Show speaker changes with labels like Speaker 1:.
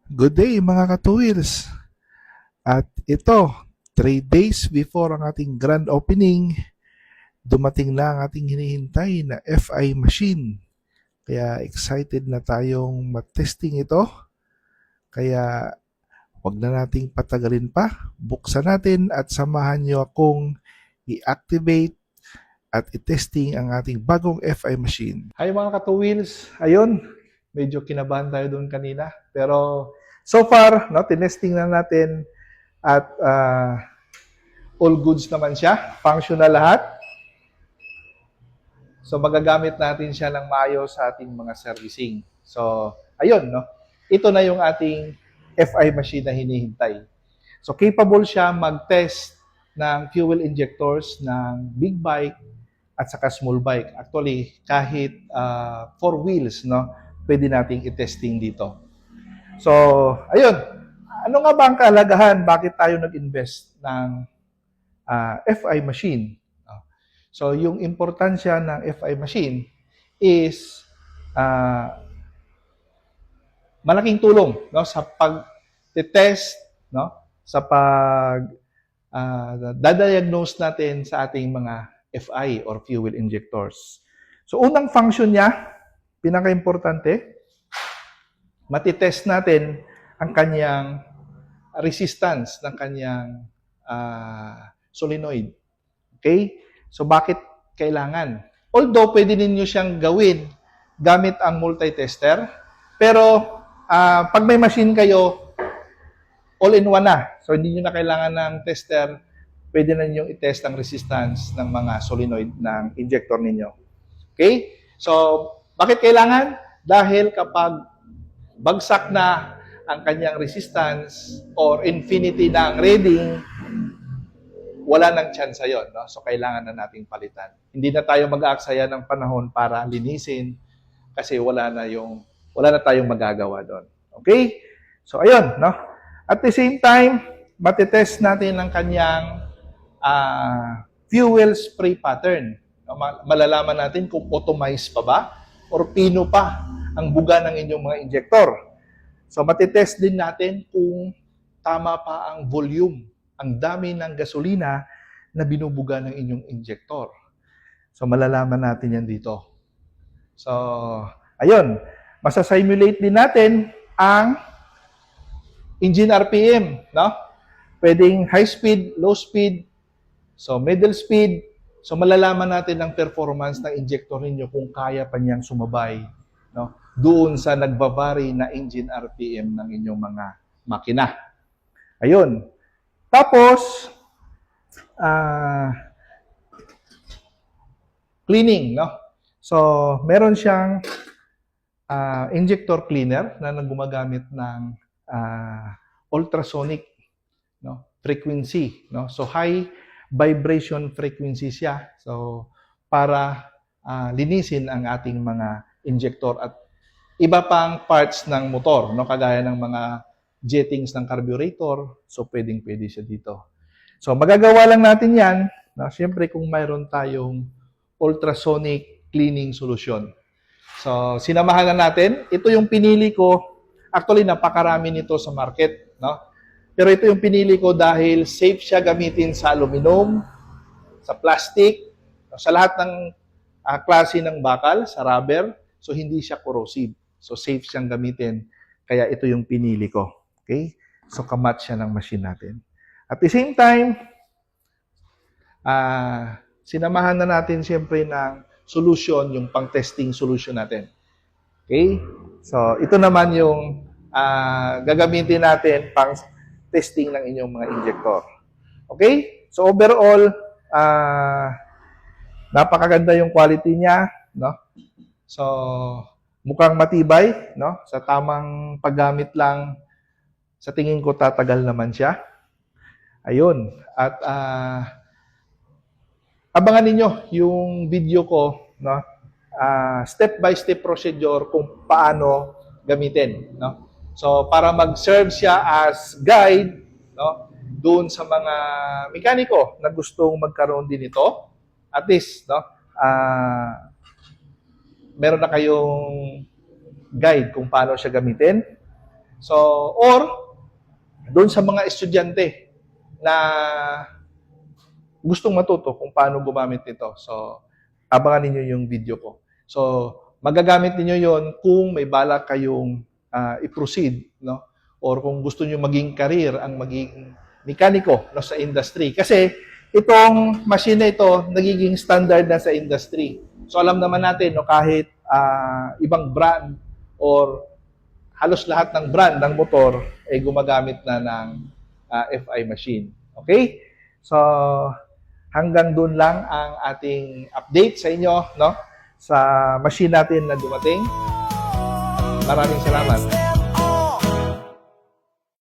Speaker 1: Good day mga katuwils! At ito, 3 days before ang ating grand opening, dumating na ang ating hinihintay na FI machine. Kaya excited na tayong matesting ito. Kaya wag na nating patagalin pa. Buksan natin at samahan nyo akong i-activate at i-testing ang ating bagong FI machine. Hi mga katuwils! Ayun, medyo kinabahan tayo doon kanina. Pero so far, no, tinesting na natin at all goods naman siya. Functional lahat. So magagamit natin siya ng maayos sa ating mga servicing. So ayun, no? Ito na yung ating FI machine na hinihintay. So capable siya mag-test ng fuel injectors ng big bike at saka small bike. Actually, kahit 4 wheels, no, pwede nating i-testing dito. So, ayun. Ano nga ba ang kahalagahan? Bakit tayo nag-invest ng FI machine? So, yung importansya ng FI machine is malaking tulong, no, sa pag-test, no, sa dadiagnose natin sa ating mga FI or fuel injectors. So, unang function niya, pinaka-importante, matitest natin ang kanyang resistance ng kanyang solenoid. Okay? So, bakit kailangan? Although, pwede ninyo siyang gawin gamit ang multi-tester, pero pag may machine kayo, all-in-one na. So, hindi nyo na kailangan ng tester, pwede na ninyong i-test ang resistance ng mga solenoid ng injector ninyo. Okay? So, bakit kailangan? Dahil kapag bagsak na ang kanyang resistance or infinity na ang reading, wala nang chance yon, no? So, kailangan na nating palitan. Hindi na tayo mag-aaksaya ng panahon para linisin kasi wala na tayong magagawa doon. Okay? So, ayun, no? At the same time, matitest natin ang kanyang fuel spray pattern. Malalaman natin kung automized pa ba or pino pa ang buga ng inyong mga injector. So, matitest din natin kung tama pa ang volume, ang dami ng gasolina na binubuga ng inyong injector. So, malalaman natin yan dito. So, ayun. Masasimulate din natin ang engine RPM, no? Pwedeng high speed, low speed, so middle speed. So, malalaman natin ang performance ng injector ninyo kung kaya pa niyang sumabay, no, doon sa nagbabari na engine RPM ng inyong mga makina. Ayun. Tapos, cleaning, no? So, meron siyang injector cleaner na gumagamit ng ultrasonic, no, frequency, no? So, high vibration frequency siya. So, para linisin ang ating mga injector at iba pang parts ng motor, no, kagaya ng mga jettings ng carburetor. So, pwedeng-pwede siya dito. So, magagawa lang natin yan, no, siyempre kung mayroon tayong ultrasonic cleaning solution. So, sinamahan na natin. Ito yung pinili ko. Actually, napakarami nito sa market, no? Pero ito yung pinili ko dahil safe siya gamitin sa aluminum, sa plastic, sa lahat ng klase ng bakal, sa rubber. So, hindi siya corrosive. So, safe siyang gamitin. Kaya ito yung pinili ko. Okay? So, kamatch siya ng machine natin. At the same time, sinamahan na natin siyempre ng solution, yung pang-testing solution natin. Okay? So, ito naman yung gagamitin natin pang testing ng inyong mga injector. Okay? So, overall, napakaganda yung quality niya, no? So, mukhang matibay, no? Sa tamang paggamit lang, sa tingin ko tatagal naman siya. Ayun. At abangan ninyo yung video ko, no? Step-by-step procedure kung paano gamitin, no? So, para mag-serve siya as guide, no, doon sa mga mekaniko na gustong magkaroon din ito, at least, no, meron na kayong guide kung paano siya gamitin. So, or doon sa mga estudyante na gustong matuto kung paano gumamit nito. So, abangan ninyo yung video ko. So, magagamit ninyo yon kung may balak kayong i-proceed, no? Or kung gusto niyo maging career ang maging mekaniko, no, sa industry. Kasi itong machine na ito nagiging standard na sa industry. So, alam naman natin, no, kahit ibang brand or halos lahat ng brand ng motor ay gumagamit na ng FI machine. Okay? So, hanggang doon lang ang ating update sa inyo, no? Sa machine natin na dumating. Maraming salamat.